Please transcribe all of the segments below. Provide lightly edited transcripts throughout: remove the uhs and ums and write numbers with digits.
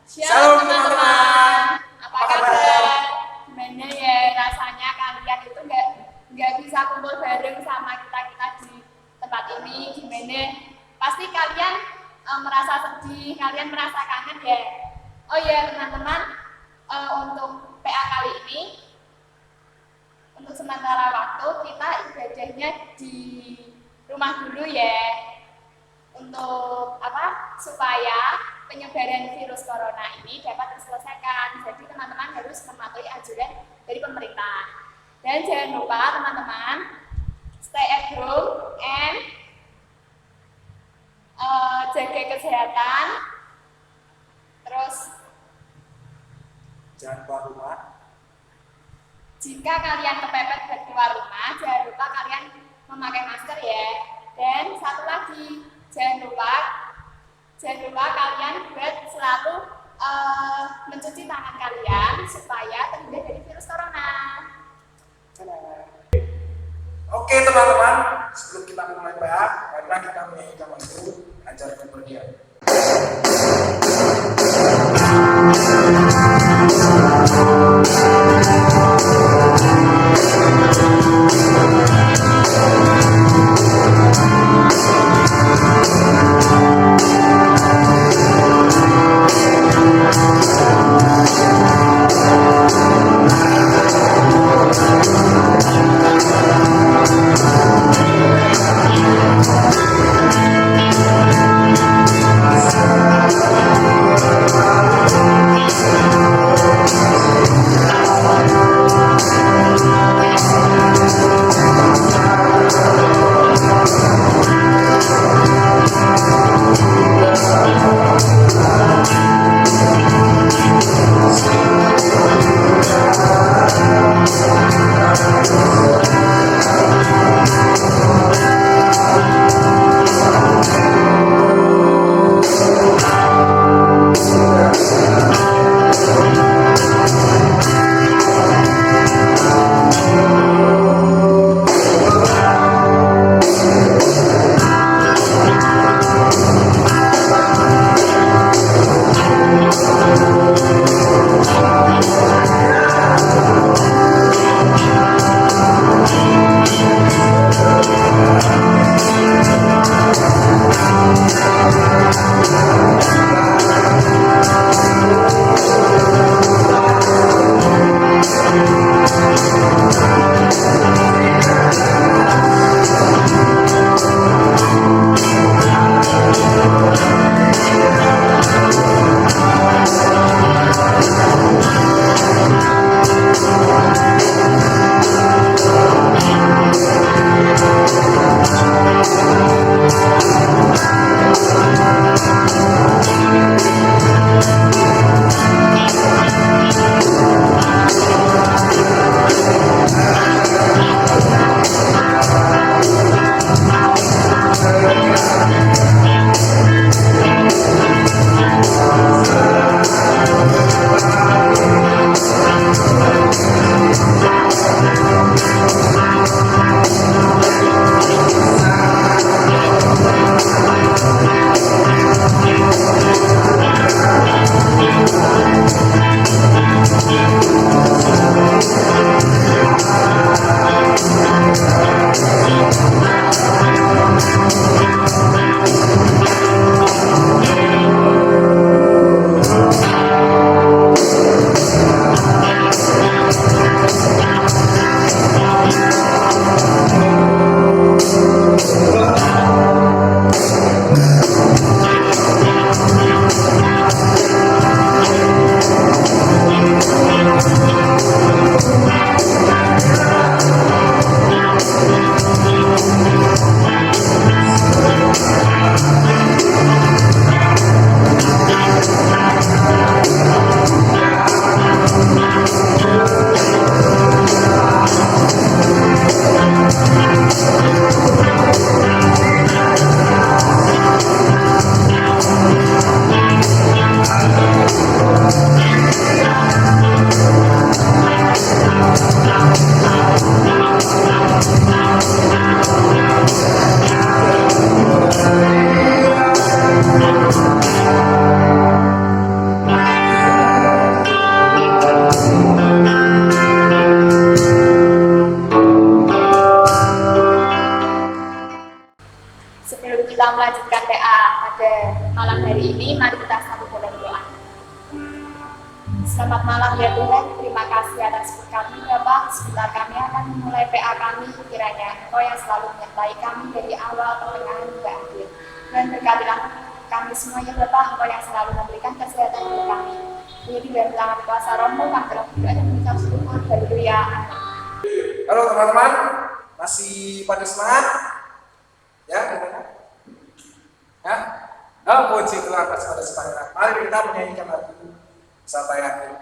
Shalom teman-teman, apa kabar? Gimana ya rasanya kalian itu nggak bisa kumpul bareng sama kita di tempat ini? Gimana? Pasti kalian merasa sedih, kalian merasa kangen ya? Oh ya teman-teman, untuk PA kali ini, untuk sementara waktu kita ibadahnya di rumah dulu ya. Untuk apa? Supaya penyebaran virus corona ini dapat diselesaikan. Jadi teman-teman harus mematuhi anjuran dari pemerintah. Dan jangan lupa teman-teman stay at home and jaga kesehatan. Terus jangan keluar rumah. Jika kalian kepepet buat keluar rumah, jangan lupa kalian memakai masker ya. Dan satu lagi, jangan lupa kalian buat selalu mencuci tangan kalian supaya terhindar dari virus corona. Oke teman-teman, sebelum kita mulai PA, karena kita menyanyikan lagu ajar kepergian. kita satu dalam doa. Selamat malam ya Tuhan, terima kasih atas berkat-Mu Bapa. Sebentar kami akan memulai PA kami, kiranya Engkau yang selalu menyertai kami dari awal, pertengahan hingga akhir. Dan berkatilah kami semuanya Bapa, Engkau yang selalu memberikan kesehatan untuk kami. Jadi dari tangan kuasa Romo, kami telah berdoa dan mengucap syukur. Haleluya. Halo teman-teman, masih pada semangat? Ya, gimana? Ya? Oh, puji Tuhan, masih pada semangat. Mari kita menyanyikan lagu Sampai Akhir.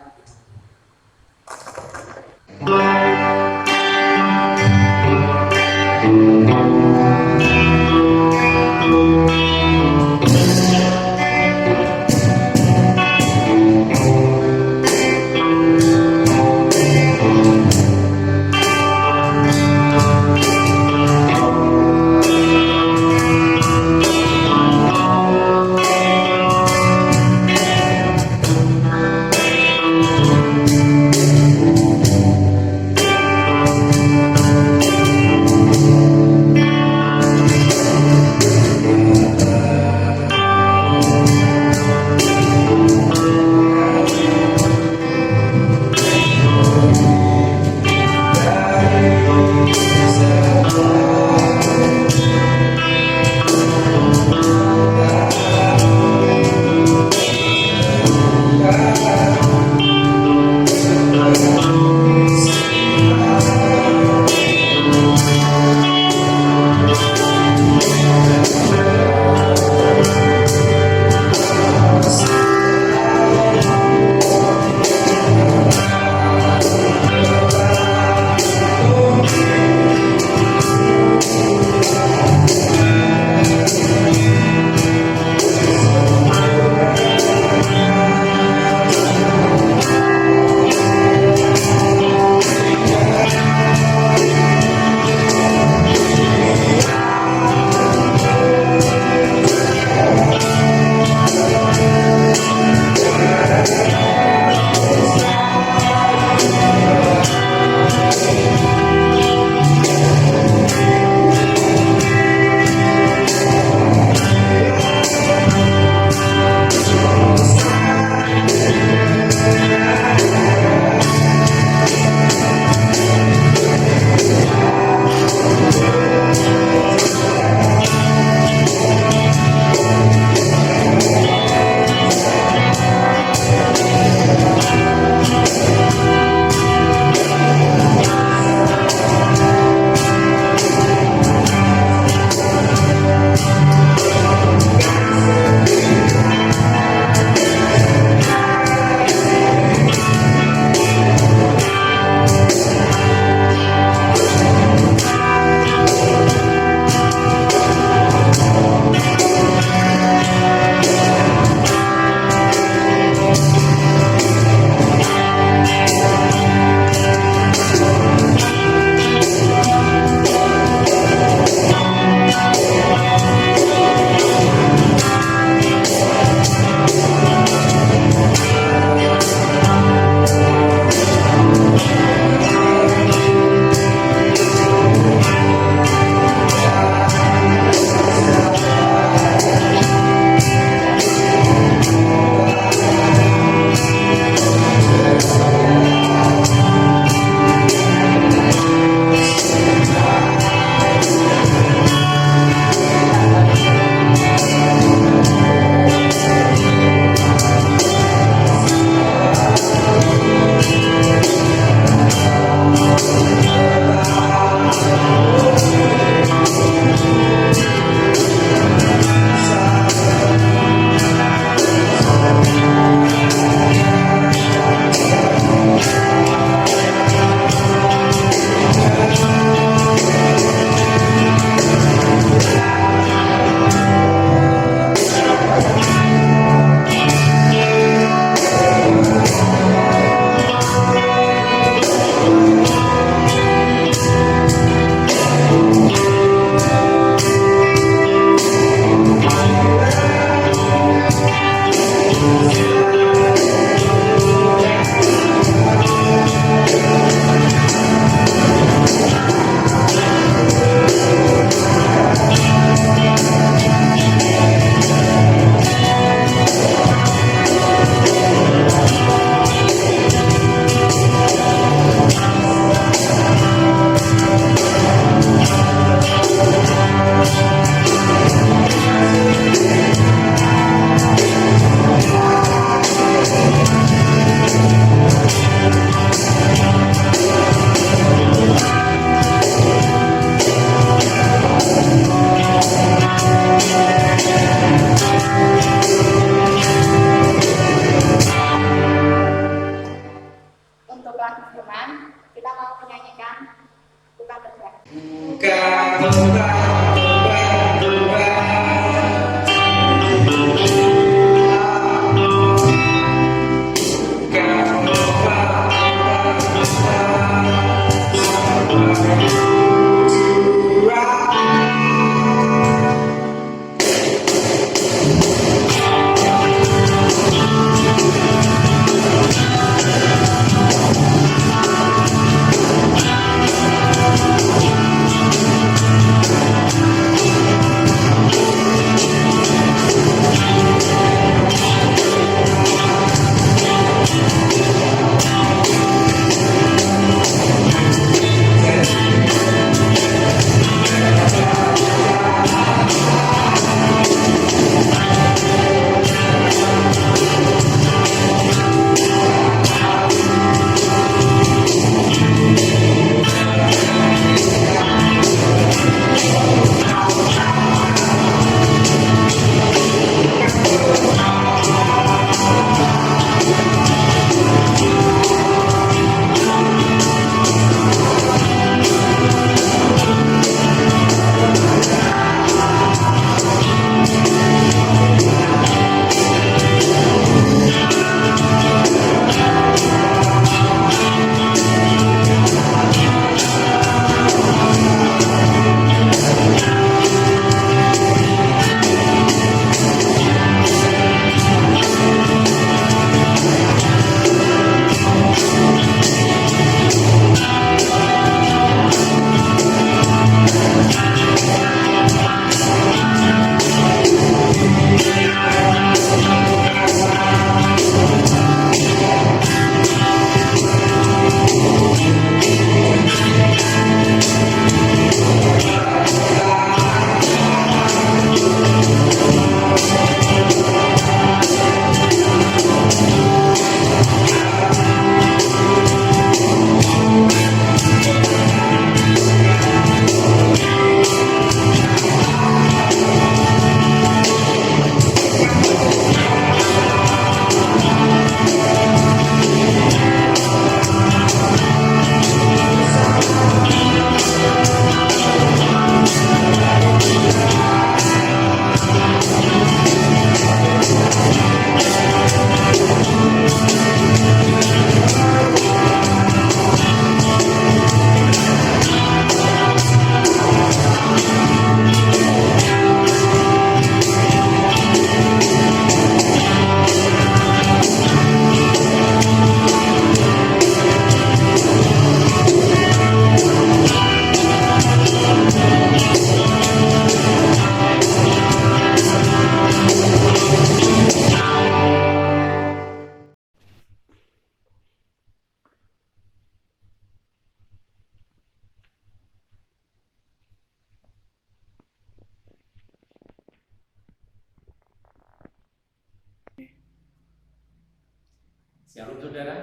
Shalom saudara,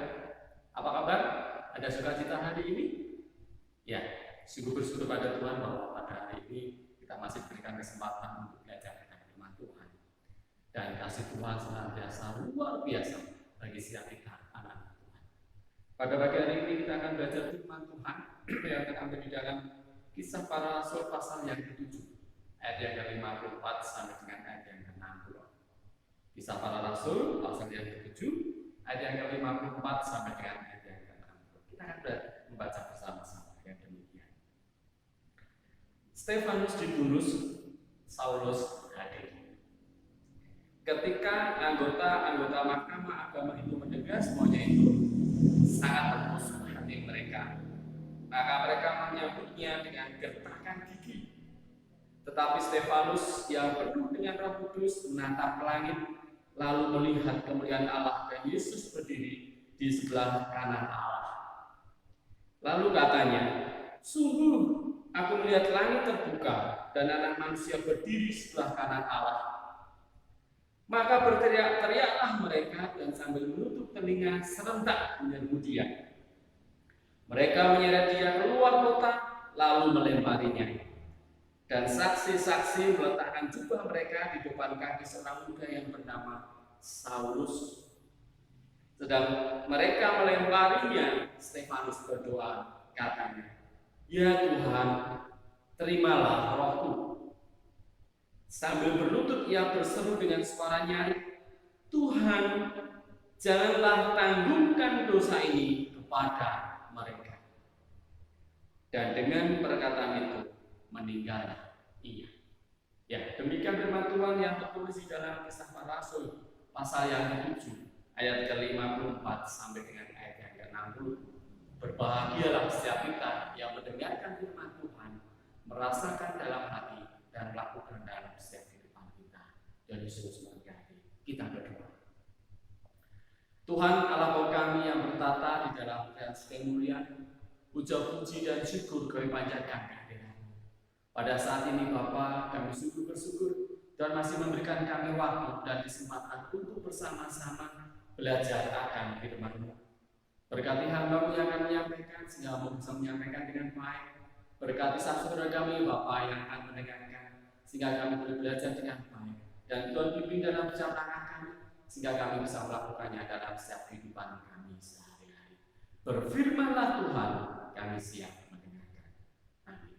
apa kabar? Ada sukacita hari ini? Ya, sungguh bersyukur pada Tuhan bahwa pada hari ini kita masih diberikan kesempatan untuk belajar tentang firman Tuhan. Dan kasih Tuhan senantiasa luar biasa bagi setiap kita anak Tuhan. Pada pagi hari ini kita akan belajar firman Tuhan yang terkandung di dalam Kisah Para Rasul pasal yang ke-7 ayat yang ke-54 sampai dengan ayat yang ke-60. Kisah Para Rasul pasal yang ke-7 ayat yang ke-54 sampai dengan ayat yang ke-60. Kita akan membaca bersama-sama yang demikian. Stefanus dibunuh, Saulus hadir. Ketika anggota Mahkamah Agama itu mendengar semuanya itu, sangat terpusuk hati mereka. Maka mereka menyambutnya dengan gertakan gigi. Tetapi Stefanus yang penuh dengan Roh Kudus menatap ke langit, lalu melihat kemuliaan Allah dan Yesus berdiri di sebelah kanan Allah. Lalu katanya, sungguh aku melihat langit terbuka dan anak manusia berdiri di sebelah kanan Allah. Maka berteriak-teriaklah mereka dan sambil menutup telinga serentak menyerbu dia. Mereka menyeret dia keluar kota lalu melemparinya. Dan saksi-saksi meletakkan jubah mereka di depan kaki seorang muda yang bernama Saulus. Sedang mereka melemparinya, Stefanus berdoa, katanya, "Ya Tuhan, terimalah rohku." Sambil berlutut ia berseru dengan suara nyaring, "Tuhan, janganlah tanggungkan dosa ini kepada mereka." Dan dengan perkataan itu meninggallah ia. Ya, demikian firman Tuhan yang tertulis di dalam Kisah Para Rasul pasal yang ke-7 ayat ke-54 sampai dengan ayat yang ke-60. Berbahagialah setiap kita yang mendengarkan firman Tuhan, merasakan dalam hati dan melakukan dalam setiap kehidupan kita. Dan Yesus memberkati. Kita berdoa. Tuhan Allah kami yang bertata di dalam kreasi kemuliaan, puja-puji dan syukur kami panjatkan kehadiran-Mu. Pada saat ini Bapa, kami sungguh bersyukur dan masih memberikan kami waktu dan kesempatan untuk bersama-sama belajar akan firman-Mu. Berkati hamba-Mu yang akan menyampaikan sehingga Mu bisa menyampaikan dengan baik. Berkati saudara kami Bapa yang akan mendengarkan sehingga kami boleh belajar dengan baik. Dan Tuhan pimpin dalam perjalanan kami sehingga kami bisa melakukannya dalam setiap kehidupan kami sehari-hari. Berfirmanlah Tuhan, kami siap mendengarkan. Amin.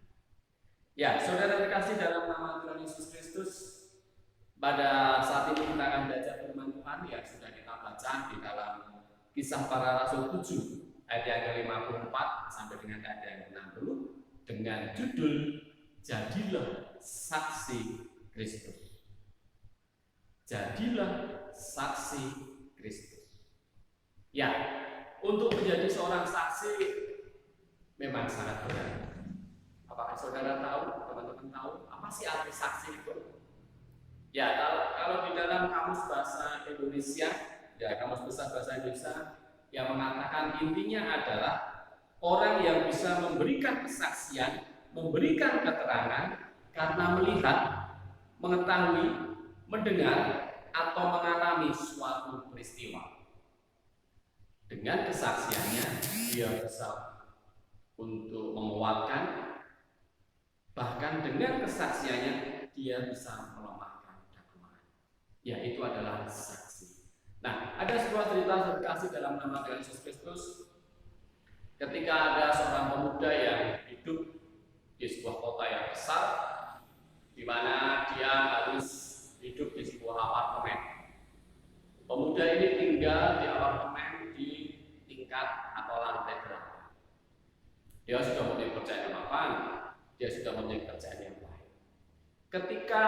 Ya, saudara terkasih dalam nama Tuhan Yesus Kristus, pada saat ini kita akan belajar firman Tuhan yang sudah kita baca di dalam Kisah Para Rasul 7 ayat yang ke-54 sampai dengan ayat yang ke-60 dengan judul Jadilah Saksi Kristus. Jadilah Saksi Kristus. Ya, untuk menjadi seorang saksi memang sangat berat. Apakah saudara tahu, teman-teman tahu, apa sih arti saksi itu? Ya, kalau di dalam Kamus Bahasa Indonesia, ya Kamus Besar Bahasa Indonesia yang mengatakan intinya adalah orang yang bisa memberikan kesaksian, memberikan keterangan karena melihat, mengetahui, mendengar, atau mengalami suatu peristiwa. Dengan kesaksiannya, dia bisa untuk menguatkan, bahkan dengan kesaksiannya, dia bisa melemahkan dakwaan. Ya, itu adalah saksi. Nah, ada sebuah cerita terkasih dalam nama Tuhan Yesus Kristus. Ketika ada seorang pemuda yang hidup di sebuah kota yang besar, di mana dia harus hidup di sebuah apartemen. Pemuda ini tinggal di apartemen di tingkat atau lantai berapa. Dia sudah mempunyai pekerjaan yang mapan, dia sudah mempunyai pekerjaan yang baik. Ketika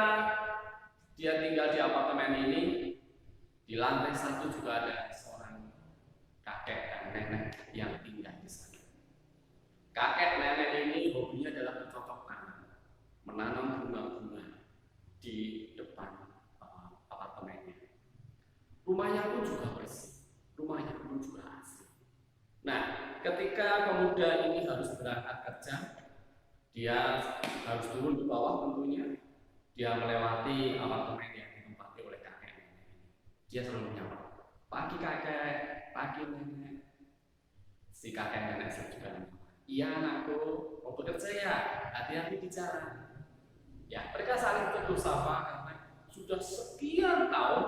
dia tinggal di apartemen ini, di lantai 1 juga ada seorang kakek dan nenek yang tinggal di sana. Kakek nenek ini hobinya adalah bercocok tanam, menanam bunga-bunga di depan apartemennya. Rumahnya pun juga bersih, rumahnya pun juga asri. Nah, ketika pemuda ini harus berangkat kerja, dia harus turun ke bawah tentunya. Dia melewati apartemen yang ditempati oleh kakek nenek ini. Dia selalu menyapa, "Pagi kakek, pagi nenek. Si kakek nenek juga, iya anakku, mau bekerja ya, hati-hati di jalan. Ya, mereka saling tegur sapa karena sudah sekian tahun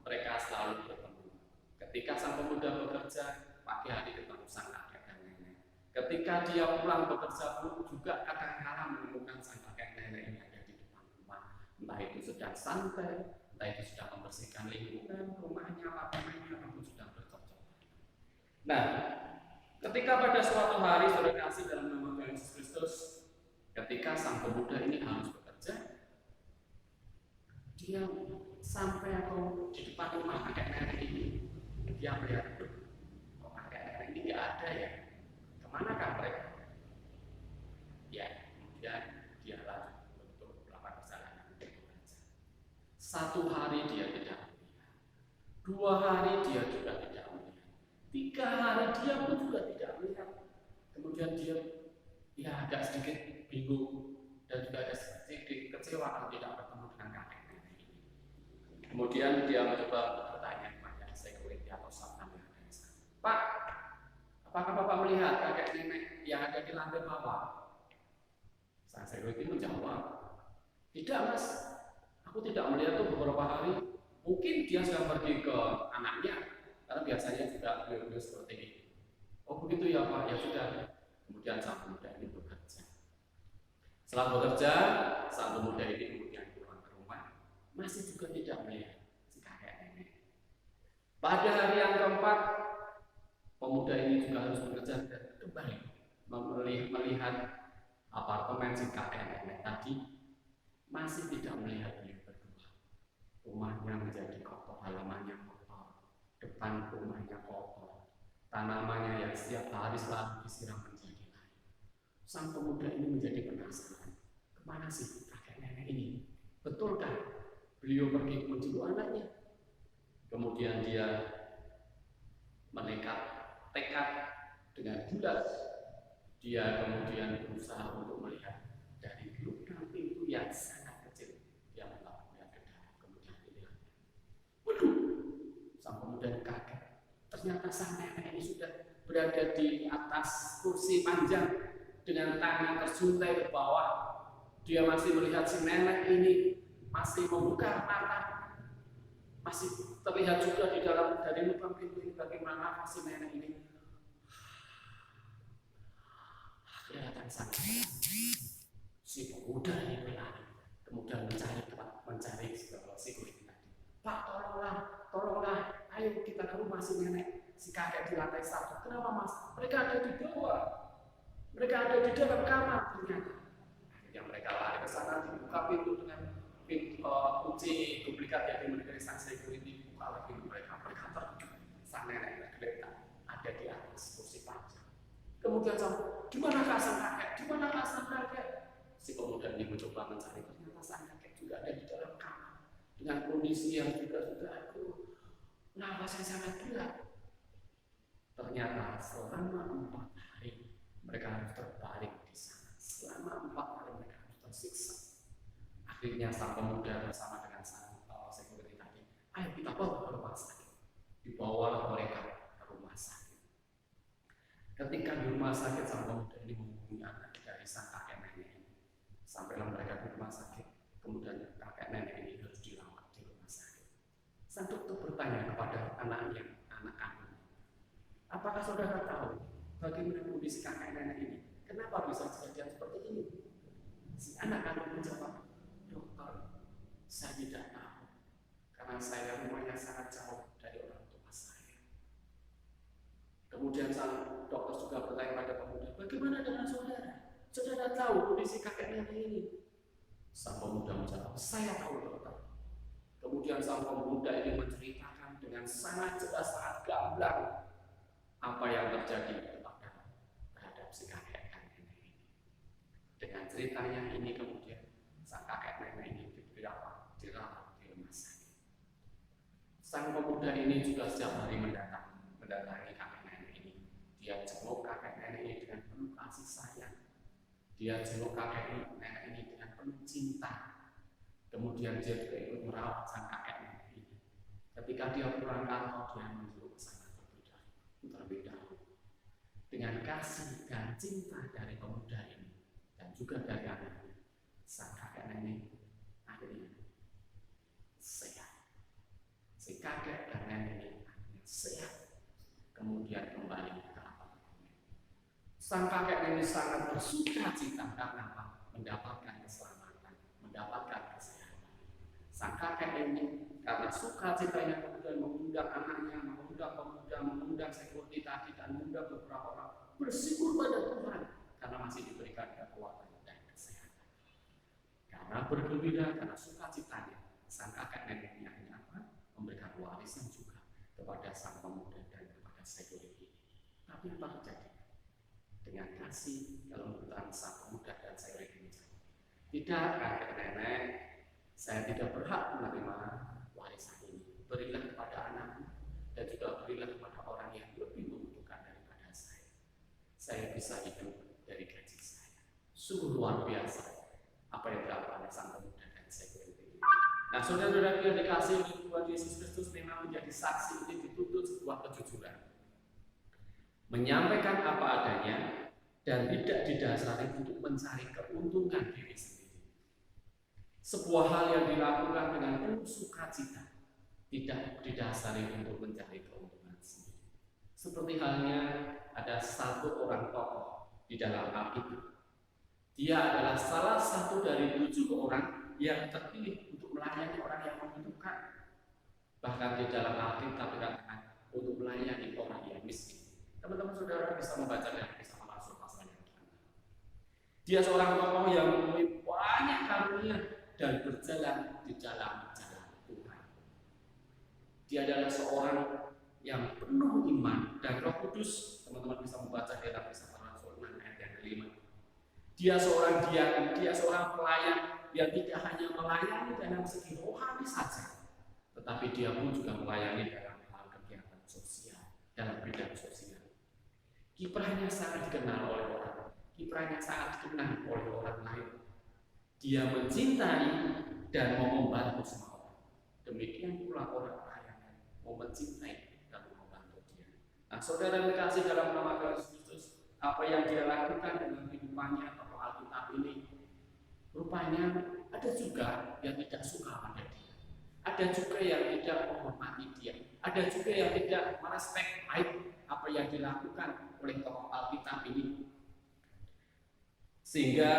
mereka selalu bertemu. Ketika sang pemuda bekerja, pagi hari ketemu sang kakek dan nenek. Ketika dia pulang bekerja pun juga kadang-kala menemukan sang kakek nenek ini ada di depan rumah. Entah itu sedang santai, entah itu sedang membersihkan lingkungan rumahnya, apartemennya, ataupun sedang bercocok. Nah, ketika pada suatu hari saudara kasih dalam nama Tuhan Yesus Kristus, ketika sang pemuda ini harus bekerja, dia sampai di depan rumah kakek nenek ini, dia melihat, kok kakek nenek ini nggak ada ya? Kemanakah mereka? Ya, kemudian dia lanjut untuk melakukan perjalanan untuk bekerja. 1 hari dia tidak melihat, 2 hari dia juga tidak melihat, 3 hari dia pun juga tidak melihat. Kemudian dia agak sedikit bingung dan juga agak sedikit kecewa kalau tidak bertemu dengan kakek nenek ini. Kemudian dia mencoba bertanya kepada security atau satpam yang ada di sana. Pak, apakah Bapak melihat kakek nenek yang ada di lantai bawah? Sang security menjawab, tidak Mas, aku tidak melihat itu beberapa hari. Mungkin dia sedang pergi ke anaknya, karena biasanya juga beliau seperti ini. Oh begitu ya Pak, ya sudah. Kemudian sang pemuda ini bekerja. Setelah bekerja, sang pemuda ini kemudian pulang ke rumah, masih juga tidak melihat si kakek nenek. Pada hari yang keempat, pemuda ini juga harus bekerja dan kembali melihat apartemen si kakek nenek tadi, masih tidak melihat beliau berdua. Rumahnya menjadi kotor, halamannya kotor, depan rumahnya kotor, tanamannya yang setiap hari selalu disiram menjadi air. Sang pemuda ini menjadi penasaran, kemana sih kakek nenek ini? Betulkah beliau pergi menjenguk anaknya? Kemudian dia menekat tekad dengan bulat. Dia kemudian berusaha untuk melihat dari lubang pintu yang sangat kecil. Dia melihat ke dalam, kemudian dilihat. Waduh, sang pemuda kaget. Ternyata sang nenek ini sudah berada di atas kursi panjang dengan tangan terjuntai ke bawah. Dia masih melihat si nenek ini masih membuka mata. Masih terlihat juga di dalam dari lubang pintu ini bagaimana si nenek ini kelihatan sangat. Si pemuda ini berlari, kemudian mencari security tadi. Pak, tolonglah, ayo kita ke rumah si nenek, si kakek di lantai 1. Kenapa Mas? Mereka ada di bawah, mereka ada di dalam kamar ternyata. Akhirnya mereka lari ke sana, dibuka pintu dengan kunci duplikat yang dimiliki sang security. Buka lagi mereka terkejut. Sang nenek tergeletak ada di atas kursi panjang. Kemudian di manakah sang kakek? Di manakah sang kakek? Si pemuda ini mencoba mencari, ternyata sang kakek juga ada di dalam kamar dengan kondisi yang juga sudah nafasnya sangat berat. Ternyata selama 4 hari mereka harus terbaring di sana. Selama 4 hari mereka harus tersiksa. Akhirnya sang pemuda bersama dengan sang security tadi, ayo kita bawa ke rumah sakit. Dibawalah mereka ke rumah sakit. Ketika di rumah sakit, sang pemuda ini menghubungi anak dari sang kakek nenek ini. Sampailah mereka di rumah sakit, kemudian kakek nenek ini harus dirawat di rumah sakit. Sang dokter bertanya kepada anaknya, anak kandungnya, apakah saudara tahu bagaimana kondisi kakek nenek ini? Kenapa bisa kejadian seperti ini? Si anak kandung menjawab, dokter, saya tidak tahu, karena saya rumahnya sangat jauh dari orang tua saya. Kemudian sang dokter juga bertanya pada pemuda, bagaimana dengan saudara? Saudara tahu kondisi kakek nenek ini? Sang pemuda menjawab, saya tahu dokter. Kemudian sang pemuda ini menceritakan dengan sangat jelas, sangat gamblang apa yang terjadi terhadap si kakek nenek ini. Dengan ceritanya ini kemudian sang kakek nenek ini dirawat di rumah sakit. Sang pemuda ini juga setiap hari mendatangi kakek nenek ini. Dia jenguk kakek nenek ini dengan penuh kasih sayang. Dia jenguk kakek nenek ini dengan penuh cinta. Kemudian dia juga ikut merawat sang kakek nenek ini. Ketika dia pulang kantor, dia menjenguk ke sana berbeda. terlebih dahulu. Dengan kasih dan cinta dari pemuda ini dan juga dari anaknya, sang kakek nenek akhirnya sehat. Si kakek dan nenek ini akhirnya sehat, kemudian kembali ke apartemen. Sang kakek nenek sangat bersuka cita karena apa? Mendapatkan keselamatan, mendapatkan kesehatan. Sang kakek ini karena sukacitanya kemudian mengundang anaknya, mengundang pemuda, mengundang security tadi, dan mengundang beberapa orang bersyukur pada Tuhan karena masih diberikan kekuatan dan kesehatan. Karena bergembira, karena sukacitanya, sang kakek neneknya ini apa? Memberikan warisan juga kepada sang pemuda dan kepada security. Tapi apa terjadi? Dengan kasih kelembutan sang pemuda dan security ini, tidak, kakek nenek, saya tidak berhak menerima warisan ini. Berilah kepada anakku dan juga berilah kepada orang yang lebih membutuhkan daripada saya. Saya bisa hidup dari gaji saya. Sungguh luar biasa apa yang dilakukan sang pemuda dan security. Nah, saudara-saudara yang dikasih oleh Tuhan Yesus Kristus, memang menjadi saksi ini dituntut sebuah kejujuran, menyampaikan apa adanya dan tidak didasari untuk mencari keuntungan diri sendiri. Sebuah hal yang dilakukan dengan penuh sukacita, tidak didasari untuk mencari keuntungan sendiri. Seperti halnya ada satu orang tokoh di dalam Alkitab. Dia adalah salah satu dari 7 orang yang terpilih untuk melayani orang yang membutuhkan. Bahkan di dalam Alkitab dikatakan untuk melayani orang yang miskin. Teman-teman saudara bisa membaca dan bisa masuk pasal yang pertama. Dia seorang tokoh yang memiliki banyak karunia dan berjalan di dalam jalan Tuhan. Dia adalah seorang yang penuh iman dan Roh Kudus. Teman-teman bisa membaca dalam Kisah Para Rasul 6 ayat yang kelima. Dia seorang diakon, dia seorang pelayan yang tidak hanya melayani dalam segi rohani saja, tetapi dia pun juga melayani dalam hal kegiatan sosial, dalam bidang sosial. Kiprahnya sangat dikenal oleh orang, kiprahnya sangat dikenal oleh orang lain. Dia mencintai dan mau membantu semua orang. Demikian pula orang lain mau mencintai dan mau membantu dia. Nah, saudara dikasih dalam nama Tuhan Yesus, apa yang dia lakukan dengan kehidupannya atau Alkitab ini, rupanya ada juga yang tidak suka pada dia, ada juga yang tidak menghormati dia, ada juga yang tidak merespek baik apa yang dilakukan oleh tokoh Alkitab ini, sehingga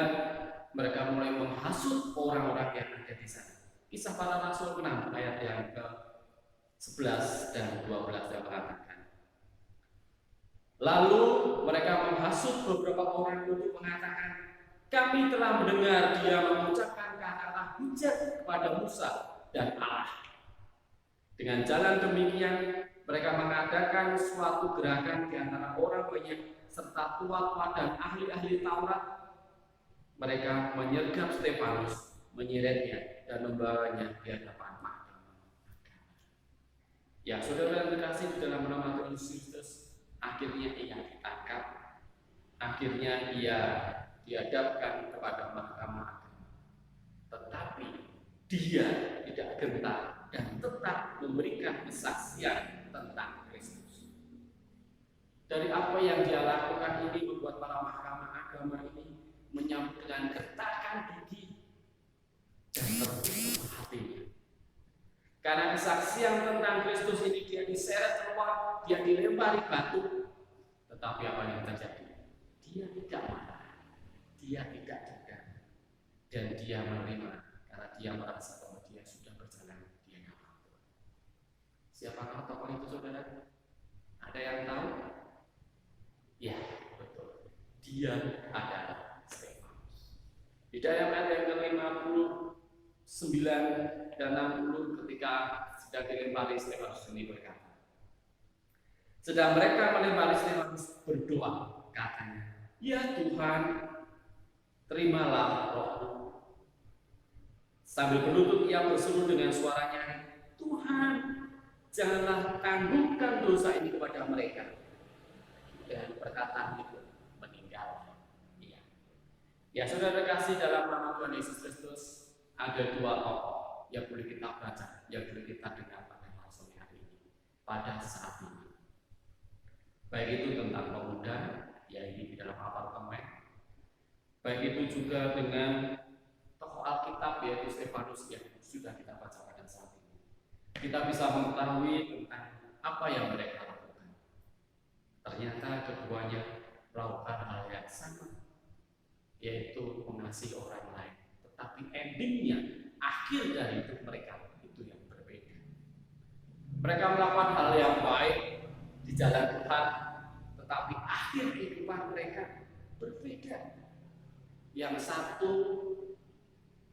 mereka mulai menghasut orang-orang yang ada di sana. Kisah Para Rasul 6 ayat yang ke-11 dan 12 yang mengatakan, lalu mereka menghasut beberapa orang untuk mengatakan, kami telah mendengar dia mengucapkan kata-kata hujat kepada Musa dan Allah. Dengan jalan demikian, mereka mengadakan suatu gerakan di antara orang banyak serta tua-tua dan ahli-ahli Taurat. Mereka menyergap Stefanus, menyeretnya dan membawanya di hadapan mahkamah. Ya, saudara dikasih di dalam nama Tuhan Yesus, akhirnya ia ditangkap, akhirnya ia dihadapkan kepada mahkamah. Tetapi dia tidak gentar dan tetap memberikan kesaksian tentang Kristus. Dari apa yang dia lakukan ini membuat para mahkamah agama ini menyambut dengan getakan gigi dan tertutup hatinya. Karena kesaksian tentang Kristus ini dia diseret keluar, dia dilempari batu. Tetapi apa yang terjadi? Dia tidak marah, dia tidak tegar, dan dia menerima karena dia merasa bahwa dia sudah berjalan di hadapan Tuhan. Siapakah tokoh itu, saudara? Ada yang tahu? Ya, betul. Dia adalah Stefanus. Di dalam ayat yang ke-59 dan 60 ketika sedang dilempari Stefanus ini berkata, sedang mereka melempari Stefanus berdoa, katanya, ya Tuhan, terimalah rohku. Sambil berlutut ia berseru dengan suara nyaring, Tuhan, janganlah tangguhkan dosa ini kepada mereka. Dan perkataan itu meninggal. Ya, saudara kasih dalam nama Tuhan Yesus Kristus, ada 2 tokoh yang boleh kita baca, yang boleh kita dengar pada sore hari ini, pada saat ini. baik itu tentang pemuda, ya ini di dalam apartemen, baik itu juga dengan tokoh Alkitab yaitu Stefanus yang sudah kita baca pada saat ini. Kita bisa mengetahui tentang apa yang mereka lakukan. Ternyata keduanya melakukan hal yang sama, yaitu mengasihi orang lain. Tetapi endingnya, akhir dari hidup mereka itu yang berbeda. Mereka melakukan hal yang baik di jalan Tuhan, tetapi akhir kehidupan mereka berbeda. Yang satu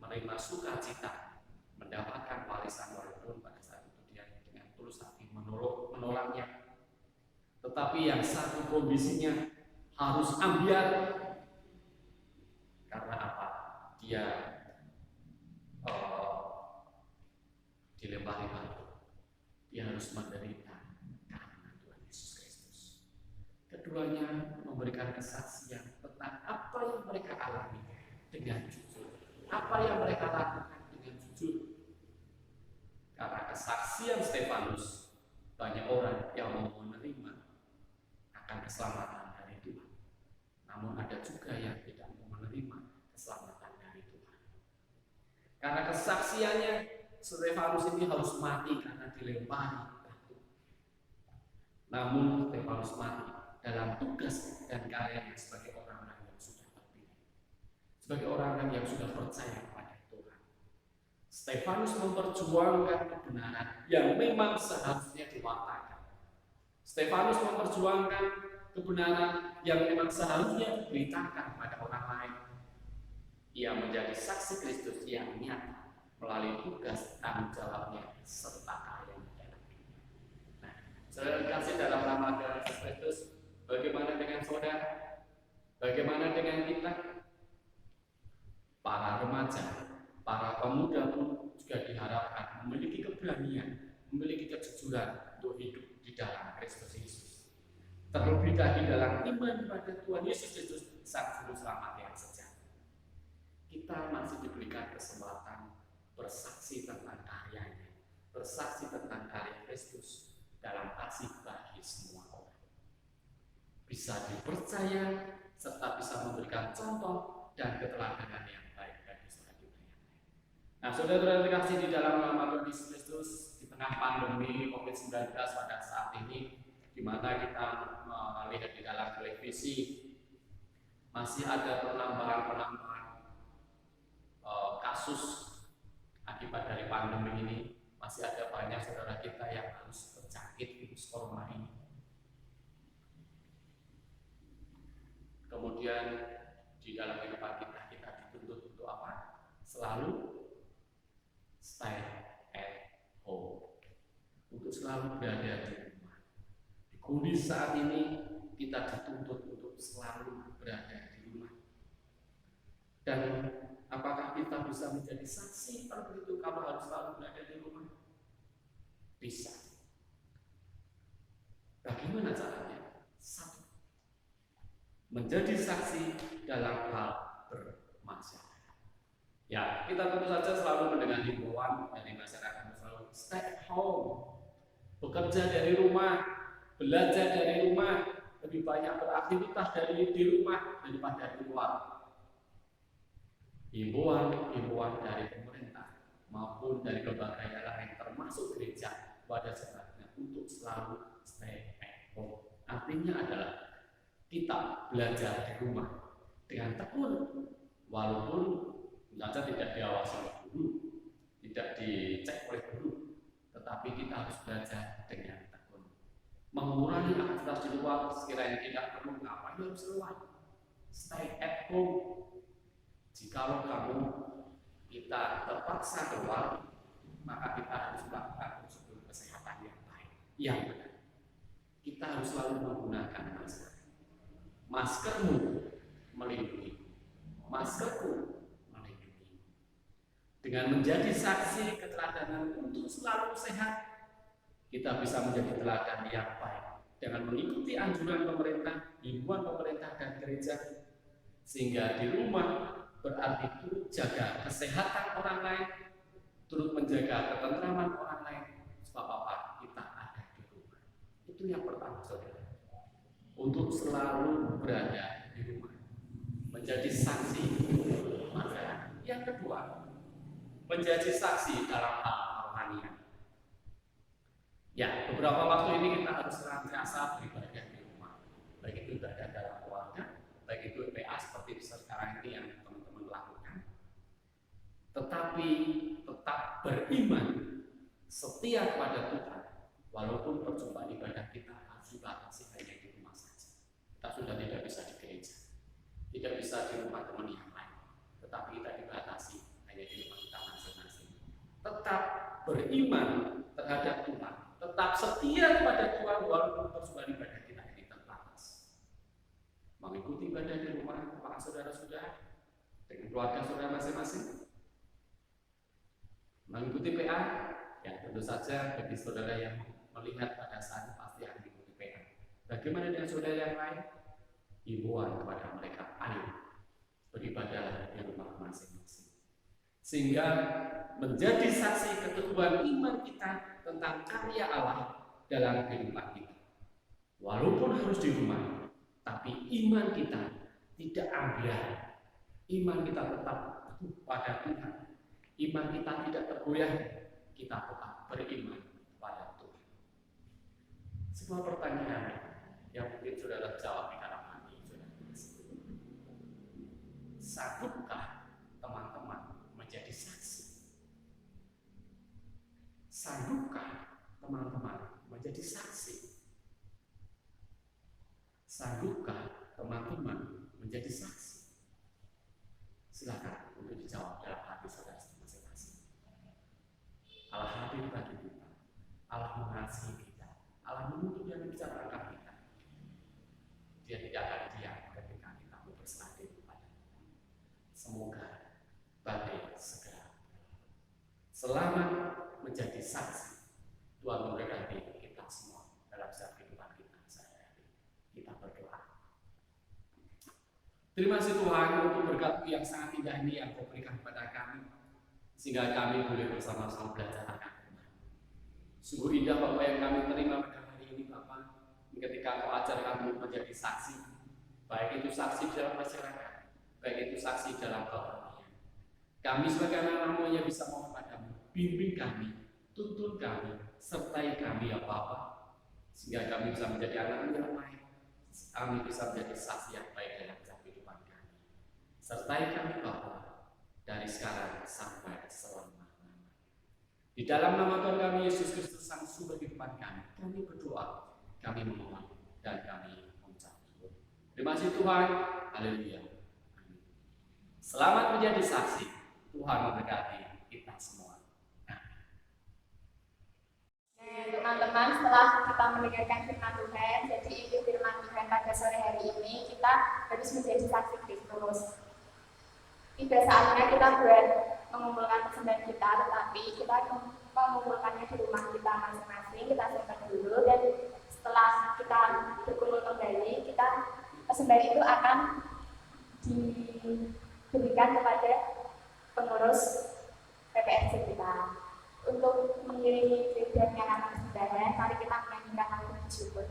menerima sukacita, mendapatkan warisan walaupun pada saat itu dia dengan tulus hati menolaknya. Tetapi yang satu kondisinya harus ambiar. Karena apa? Dia dilempari batu. Dia harus menderita karena Tuhan Yesus Kristus. Keduanya memberikan kesaksian tentang apa yang mereka alami dengan jujur, apa yang mereka lakukan dengan jujur. Karena kesaksian Stefanus, banyak orang yang mau menerima akan keselamatan dari Tuhan. Namun ada juga yang tidak mau menerima keselamatan dari Tuhan. Karena kesaksiannya, Stefanus ini harus mati karena dilempari batu. Namun Stefanus mati dalam tugas dan karyanya sebagai orang-orang yang sudah terpilih, sebagai orang-orang yang sudah percaya kepada Tuhan. Stefanus memperjuangkan kebenaran yang memang seharusnya diwartakan. Stefanus memperjuangkan kebenaran yang memang seharusnya diberitakan pada orang lain. Ia menjadi saksi Kristus yang nyata melalui tugas tanggung jawabnya serta karyanya dalam dunia. Nah, saudara dikasih dalam nama Tuhan Yesus Kristus, bagaimana dengan saudara? Bagaimana dengan kita? Para remaja, para pemuda pun juga diharapkan memiliki keberanian, memiliki kejujuran untuk hidup di dalam Kristus Yesus. Terlebih lagi dalam iman pada Tuhan Yesus Kristus, Sang Juru Selamat yang sejati. Kita masih diberikan kesempatan bersaksi tentang karyanya, bersaksi tentang karya Kristus dalam kasih bagi semua orang. Bisa dipercaya serta bisa memberikan contoh dan keteladanan yang baik bagi saudara kita yang lain. Nah, saudara-saudara terkasih di dalam nama Tuhan Yesus Kristus, di tengah pandemi COVID-19 pada saat ini, di mana kita melihat di dalam televisi masih ada penambahan kasus akibat dari pandemi ini. Masih ada banyak saudara kita yang harus terjangkit virus corona ini. Kemudian di dalam kehidupan kita dituntut untuk apa? Selalu stay at home, untuk selalu berada di rumah. Di kondisi saat ini kita dituntut untuk selalu berada di rumah. Dan apakah kita bisa menjadi saksi seperti itu kalau harus selalu berada di rumah? Bisa. Bagaimana caranya? Satu, menjadi saksi dalam hal bermasyarakat. Ya, kita tentu saja selalu mendengar himbauan dari masyarakat selalu stay at home, bekerja dari rumah, belajar dari rumah, lebih banyak beraktivitas di rumah daripada di luar. Himbauan dari pemerintah maupun dari lembaga yang lain termasuk gereja pada sebenarnya untuk selalu stay at home. Artinya adalah kita belajar di rumah dengan tekun, walaupun saja tidak diawasi oleh guru, tidak dicek oleh guru, tetapi kita harus belajar dengan tekun. Mengurangi aktivitas di luar sekiranya tidak perlu, ngapain harus keluar? Stay at home. Jikalau kita terpaksa keluar, maka kita harus melakukan prosedur kesehatan yang baik, yang benar. Kita harus selalu menggunakan masker. Maskermu melindungi, maskerku melindungi. Dengan menjadi saksi keteladanan untuk selalu sehat, kita bisa menjadi teladan yang baik dengan mengikuti anjuran pemerintah, himbauan pemerintah dan gereja, sehingga di rumah berarti turut jaga kesehatan orang lain, turut menjaga ketentraman orang lain, sebab apa? Kita ada di rumah. Itu yang pertama, saudara. untuk selalu berada di rumah, menjadi saksi masyarakat. Yang kedua, menjadi saksi dalam hal rohanian. Ya, beberapa waktu ini kita harus senantiasa beribadah di rumah, baik itu ibadah dalam keluarga, baik itu PA seperti sekarang ini yang teman-teman lakukan. Tetapi tetap beriman, setia kepada Tuhan, walaupun perjumpaan ibadah kita harus dibatasi hanya di rumah saja. Kita sudah tidak bisa di gereja, tidak bisa di rumah teman yang lain, tetapi kita dibatasi hanya di rumah kita masing-masing. Tetap beriman terhadap Tuhan, tetap setia kepada Tuhan walaupun perjumpaan ibadah kita ini terbatas. Mengikuti ibadah di rumah, apakah saudara-saudara dengan keluarga saudara masing-masing? Mengikuti PA, ya tentu saja bagi saudara yang melihat pada saat pasti akan mengikuti PA. Bagaimana dengan saudara yang lain? Himbauan kepada mereka, ayo beribadah di rumah masing-masing, sehingga menjadi saksi keteguhan iman kita tentang karya Allah dalam kehidupan kita. Walaupun harus di rumah, tapi iman kita tidak ambiar, iman kita tetap teguh pada Tuhan, iman kita tidak tergoyah, kita tetap beriman pada Tuhan. Sebuah pertanyaan yang mungkin saudara jawab di dalam hati saudara. Sanggupkah teman-teman menjadi saksi? Sanggupkah teman-teman menjadi saksi? Sanggupkah teman-teman menjadi saksi? Silakan untuk dijawab dalam hati saudara masing-masing. Allah hadir bagi kita, Allah mengasihi kita, Allah menuntut dan membicarakan kita. Dia tidak akan diam ketika kita berserah diri kepada Tuhan. Semoga badai segera selamat menjadi saksi. Tuhan memberkati kita semua dalam setiap kehidupan kita sehari-hari. Kita berdoa. Terima kasih Tuhan untuk berkat yang sangat indah ini yang Kau berikan kepada kami, sehingga kami boleh bersama-sama belajar akan Tuhan. Sungguh indah Bapak yang kami terima pada hari ini Bapak, ketika Kau ajar kami menjadi saksi, baik itu saksi dalam masyarakat, baik itu saksi dalam kerohanian. Kami sebagai anak-anakmu yang bisa mohon padamu, bimbing kami, tuntun kami, sertai kami ya Bapa, sehingga kami bisa menjadi anak yang lain. Kami bisa menjadi saksi yang baik dalam kehidupan kami. Sertai kami Bapa, dari sekarang sampai selama-lamanya. Di dalam nama Tuhan kami Yesus Kristus Sang Sumber kehidupan kami berdoa, kami memohon dan kami mengucap syukur. Terima kasih Tuhan. Haleluya. Amin. Selamat menjadi saksi. Tuhan memberkati kita semua. Teman-teman, setelah kita mendengarkan firman Tuhan, jadi itu firman Tuhan pada sore hari ini, kita harus menjadi saksi Kristus. Tidak saatnya kita buat mengumpulkan persembahan kita, tetapi kita mengumpulkannya di rumah kita masing-masing, kita simpan dulu, dan setelah kita berkumpul kembali, kita persembahan itu akan diberikan kepada pengurus PPRC kita. Untuk mengiringi dan menyanyikan persembahan, mari kita menyanyikan lagu bersyukur.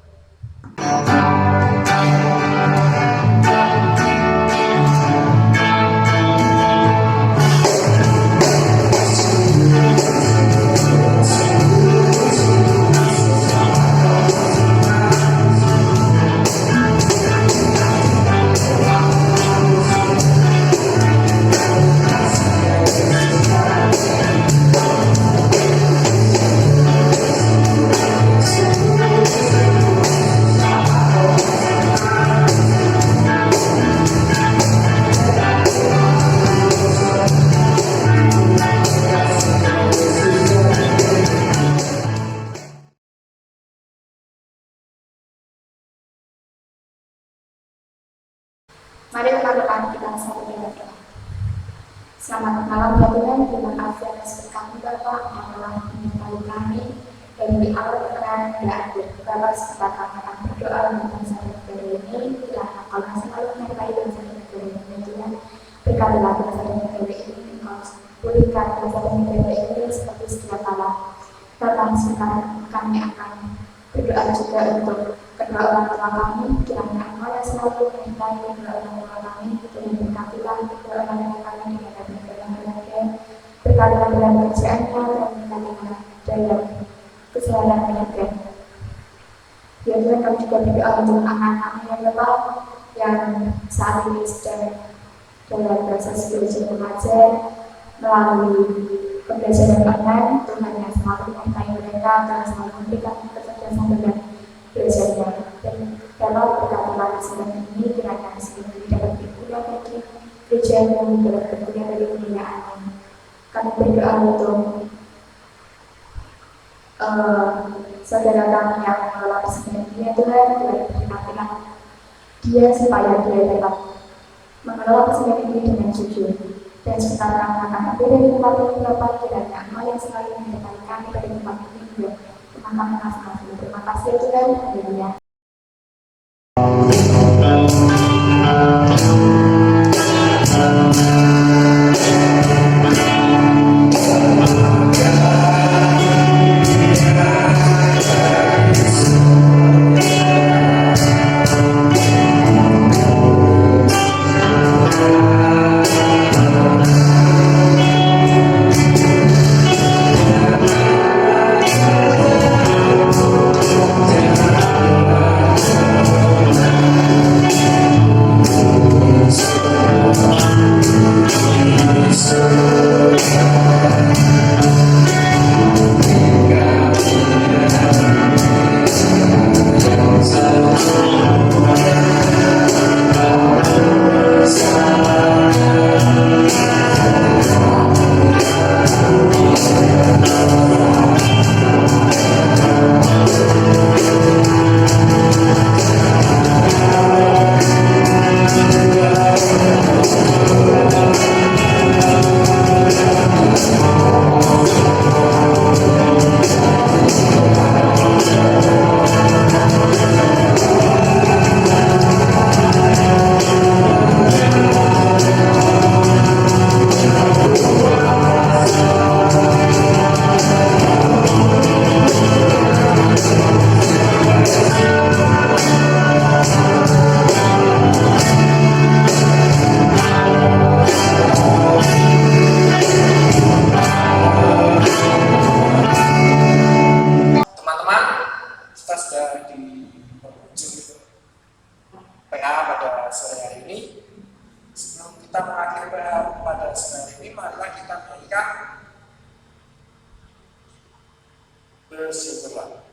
Mari teman-teman kita saling berdoa. Selamat malam ya Tuhan, terima kasih atas berkat Bapak yang telah menyertai kami dari awal pekan hingga akhir. Bapak kesempatan akan berdoa untuk bangsa negara ini, kiranya Kau selalu menyertai bangsa negara ini Tuhan. Berkatilah bangsa negara ini, Kau pulihkan bangsa negara ini seperti sedia kala. Bapak sekarang kami akan berdoa juga juga untuk kedua orang tua kami, kiranya Allah yang selalu menyertai kedua orang tua kami, dan berkatilah kedua orang tua kami dengan dalam berbahagia, berkatilah dalam kerjaannya, dan berkatilah dalam kesehatan menyertai. Ya Tuhan, kami juga berdoa untuk anak-anak yang lemah yang saat ini sedang dalam proses belajar mengajar melalui pembelajaran online. Tuhan yang selalu menyertai mereka dan selalu memberikan kecerdasan dalam belajarnya. Dan dalam berkatilah kesempatan ini, kiranya kesempatan ini dapat berguna bagi gereja yang dapat berguna dari pembinaannya. Kami berdoa untuk saudara kami yang mengelola persembahyangan ini, Tuhan, Tuhan berkatilah dia supaya dia dapat mengelola persembahyangan ini dengan jujur. Dan sementara kami akan ambil dari tempat ini, Bapak, kiranya Allah yang selalu menyertai kami dari tempat ini juga kami masing-masing. Terima kasih Tuhan. Haleluya. kita mengakhiri pada sore ini, marilah kita menyanyikan bersyukurlah.